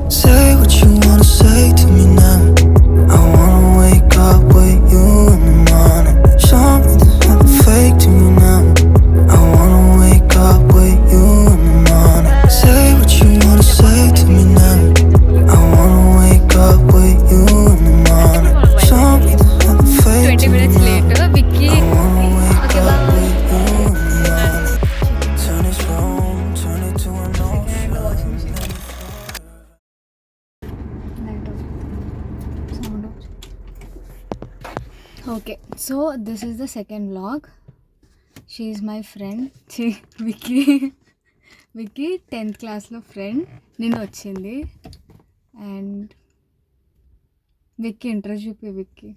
Say what you wanna say to me now. I wanna wake up with you in the morning. Show me there's nothing fake to me now. I wanna wake up with you in the morning. Say what you wanna say to me now. I wanna wake up with you in the morning. Show me there's nothing fake 20 to me minutes now. later, Vicky. I wanna wake Okay, up bye. with you in the morning. Turn this room, turn it to an ocean. Okay, so this is the second vlog. She is my friend. Vicky. Vicky 10th క్లాస్లో friend నిన్న వచ్చింది. And Vicky interest చూపి విక్కీ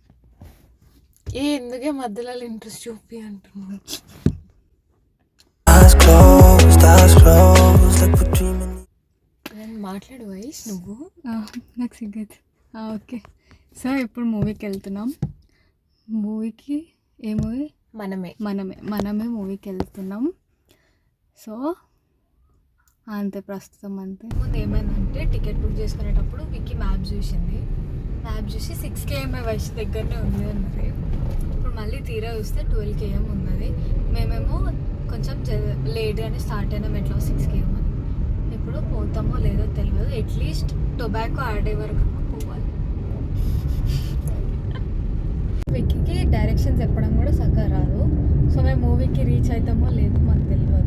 ఎందుకే మధ్యలో interest చూపి అంటున్నాను. Eyes closed, like we're dreaming. నేను మాట్లాడు వైస్ నువ్వు నాకు సిగ్గైతే. ఓకే, సో ఇప్పుడు మూవీకి వెళ్తున్నాం. మూవీకి ఏ మూవీ? మనమే మూవీకి వెళ్తున్నాం. సో అంతే, ప్రస్తుతం అంతే. ముందు ఏమైందంటే టికెట్ బుక్ చేసుకునేటప్పుడు విక్కీ మ్యాప్ చూసింది. మ్యాప్ చూసి 6 km వయసు దగ్గరనే ఉంది అన్నది. ఇప్పుడు మళ్ళీ తీరా చూస్తే 12 km ఉన్నది. మేమేమో కొంచెం లేట్గానే స్టార్ట్ అయినాం, ఎట్లా 6 km అని. ఇప్పుడు పోతామో లేదో తెలియదు. అట్లీస్ట్ టొబాకో ఆడే వరకు పోవాలి. విక్కీకి డైరెక్షన్స్ చెప్పడం కూడా సగ్గా రాదు. సో మేము మూవీకి రీచ్ అవుతామో లేదో మాకు తెలియదు.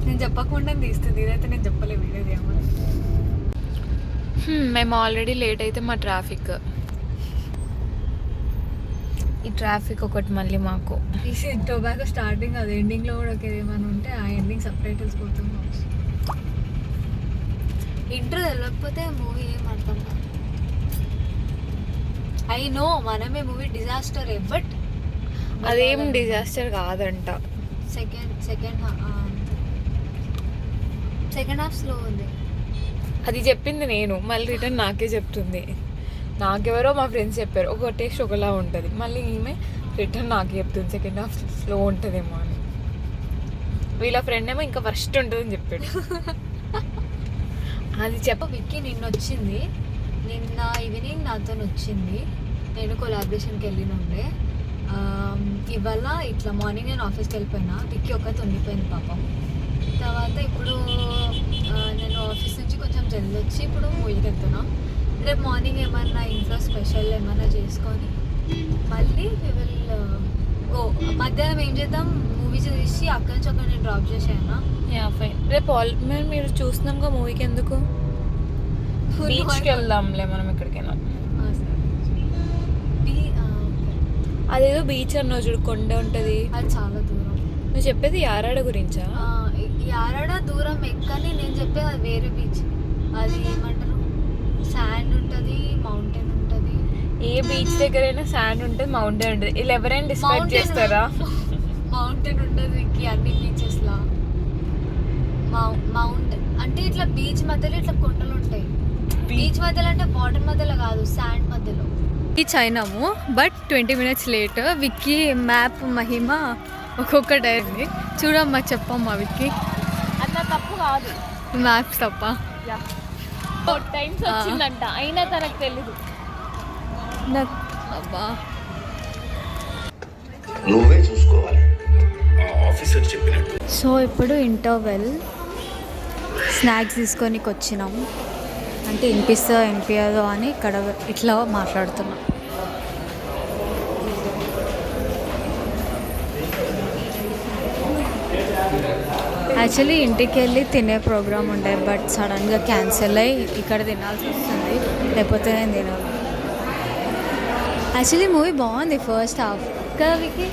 నేను చెప్పకుండా తీస్తుంది, ఇదైతే నేను చెప్పలే వీడియోది ఏమని. మేము ఆల్రెడీ లేట్ అయితే మా ట్రాఫిక్, ఈ ట్రాఫిక్ ఒకటి మళ్ళీ మాకు. ఈ టొబాకో స్టార్టింగ్ అది ఎండింగ్లో కూడా ఒక ఏమైనా ఉంటే ఆ ఎండింగ్ సపరేట్ పోతాం. ఇంట్రో తెలియకపోతే మూవీ ఏం అర్థం కాదు. ఐ నో మనమే మూవీ డిజాస్టర్, బట్ అదేం డిజాస్టర్ కాదంట. సెకండ్ హాఫ్ స్లో ఉంది. అది చెప్పింది నేను, మళ్ళీ రిటర్న్ నాకే చెప్తుంది. నాకెవరో మా ఫ్రెండ్స్ చెప్పారు ఒక టేస్ట్ ఒకలా ఉంటుంది, మళ్ళీ ఈమె రిటర్న్ నాకే చెప్తుంది సెకండ్ హాఫ్ స్లో ఉంటుందేమో అని. వీళ్ళ ఫ్రెండ్ ఏమో ఇంకా ఫస్ట్ ఉంటుందని చెప్పాడు. అది విక్కీ నిన్న వచ్చింది, నిన్న ఈవినింగ్ నాతో వచ్చింది. నేను కొలాబరేషన్కి వెళ్ళిన ఉండే. ఇవాళ ఇట్లా మార్నింగ్ నేను ఆఫీస్కి వెళ్ళిపోయినా, విక్కీ ఒకటి ఉండిపోయింది పాపం. తర్వాత ఇప్పుడు నేను ఆఫీస్ నుంచి కొంచెం జల్ది వచ్చి ఇప్పుడు మూవీకి వెళ్తున్నా. రేపు మార్నింగ్ ఏమన్నా ఇంట్లో స్పెషల్ ఏమన్నా చేసుకొని మళ్ళీ విల్ గో. మధ్యాహ్నం ఏం చేద్దాం, మూవీ చూసి అక్కడి నుంచి ఒక నేను డ్రాప్ చేసాను. ఫైన్. రేపు మీరు చూస్తున్నాంగా మూవీకి, ఎందుకు బీచ్కి వెళ్దాంలే మనం ఎక్కడికైనా. అదేదో బీచ్ అన్నావు చూడు, కొండ ఉంటుంది, అది చాలా దూరం. నువ్వు చెప్పేది యారాడ గురించా? యారాడ దూరం ఎక్కని, నేను చెప్పేది అది వేరే బీచ్. అది ఏమంటారు, శాండ్ ఉంటుంది, మౌంటైన్ ఉంటుంది. ఏ బీచ్ దగ్గరైనా శాండ్ ఉంటుంది, మౌంటైన్ ఉంటుంది. ఇలా ఎవరైనా డిస్క్రైబ్ చేస్తారా? మౌంటైన్ ఉంటుంది అన్ని బీచెస్లా. మౌంటైన్ అంటే ఇట్లా బీచ్ మధ్యలో ఇట్లా కొండలు ఉంటాయి. బీచ్ మధ్యలో అంటే వాటర్ మధ్యలో కాదు, శాండ్ మధ్యలో. బీచ్ అయినాము, but 20 minutes late. Vicky map మహిమ ఒక్కొక్క డైరీ చూడమ్మా, చెప్పమ్మా విక్కీ. అన్న తప్పు కాదు, మ్యాప్స్ తప్ప. టైమ్స్ వచ్చిందంట, అయినా తనకు తెలీదు. అబ్బా, నువ్వే చూసుకోవాలి, ఆఫీసర్ చెప్పినట్టు. సో ఇప్పుడు ఇంటర్వెల్ స్నాక్స్ తీసుకొని వచ్చినాం. అంటే వినిపిస్తుందో అని ఇక్కడ ఇట్లా మాట్లాడుతున్నాం. యాక్చువల్లీ ఇంటికి వెళ్ళి తినే ప్రోగ్రామ్ ఉండే, బట్ సడన్గా క్యాన్సిల్ అయ్యి ఇక్కడ తినాల్సి వస్తుంది, లేకపోతే నేను తినాలి. యాక్చువల్లీ మూవీ బాగుంది ఫస్ట్ హాఫ్ కదా విక్కీ?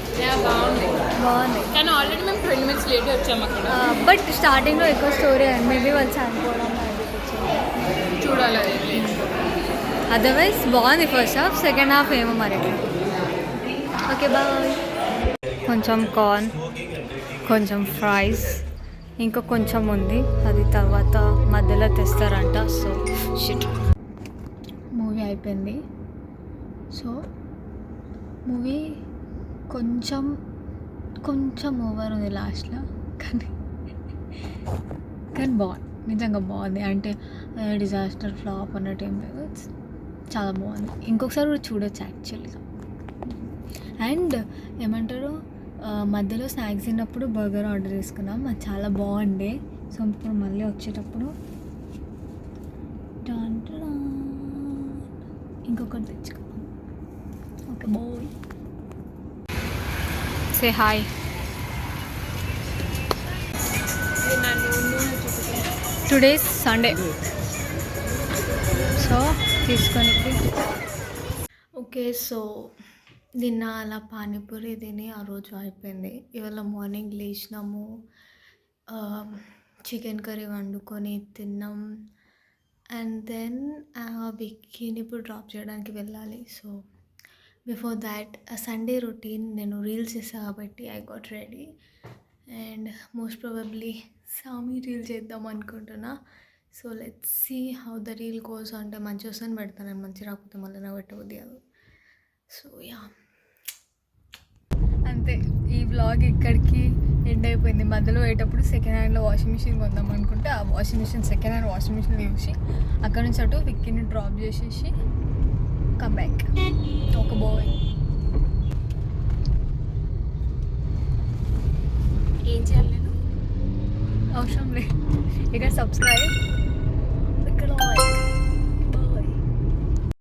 బాగుంది కానీ ఆల్రెడీ మేము 20 minutes లేట్ వచ్చాము అక్కడ. బట్ స్టార్టింగ్లో ఎక్కువ స్టోరీ అండ్ మేబీ వాళ్ళు చనిపోవడం చూడాలి. అదర్వైజ్ బాగుంది ఫస్ట్ హాఫ్, సెకండ్ హాఫ్ ఏమో మరి. Okay bye. కొంచెం కార్న్, కొంచెం ఫ్రైస్, ఇంకా కొంచెం ఉంది, అది తర్వాత మధ్యలో తెస్తారంట. సో షిట్, మూవీ అయిపోయింది. సో మూవీ కొంచెం కొంచెం ఓవర్ ఉంది లాస్ట్లో, కానీ బాగుంది, నిజంగా బాగుంది. అంటే డిజాస్టర్ ఫ్లాప్ అన్నట్టు ఏం లేదు, చాలా బాగుంది. ఇంకొకసారి కూడా చూడొచ్చు యాక్చువల్గా. అండ్ ఏమంటారు, మధ్యలో స్నాక్స్ తిన్నప్పుడు బర్గర్ ఆర్డర్ చేసుకున్నాం, అది చాలా బాగుండే. సో ఇప్పుడు మళ్ళీ వచ్చేటప్పుడు ఇంకొకటి తెచ్చుకున్నాం. Okay bye, say hi. Today Sunday, so తీసుకొని. ఓకే, సో నిన్న అలా పానీపూరి తిని ఆ రోజు అయిపోయింది. ఇవాళ మార్నింగ్ లేచినాము, చికెన్ కర్రీ వండుకొని తిన్నాం. అండ్ దెన్ విక్కీని ఇప్పుడు డ్రాప్ చేయడానికి వెళ్ళాలి. So before that Sunday routine నేను రీల్స్ చేస్తాను కాబట్టి I got ready. And most probably same reel చేద్దాం అనుకుంటున్నా. So let's see how the reel goes. అంటే మంచి వస్తాను పెడతాను, నేను మంచి రాకపోతే మళ్ళీ నా పెట్టబుద్ది కాదు. సో యా, అంతే. ఈ వ్లాగ్ ఇక్కడికి ఎండ్ అయిపోయింది. మధ్యలో పోయేటప్పుడు సెకండ్ హ్యాండ్లో వాషింగ్ మిషన్ కొందాం అనుకుంటే ఆ washing machine, second hand washing machine చూసి అక్కడ నుంచి అటు విక్కీని డ్రాప్ చేసేసి కమ్ బ్యాక్. ఒక బాయ్. ఏం చేయాలి నేను? అవసరం లేదు, ఇక్కడ సబ్స్క్రైబ్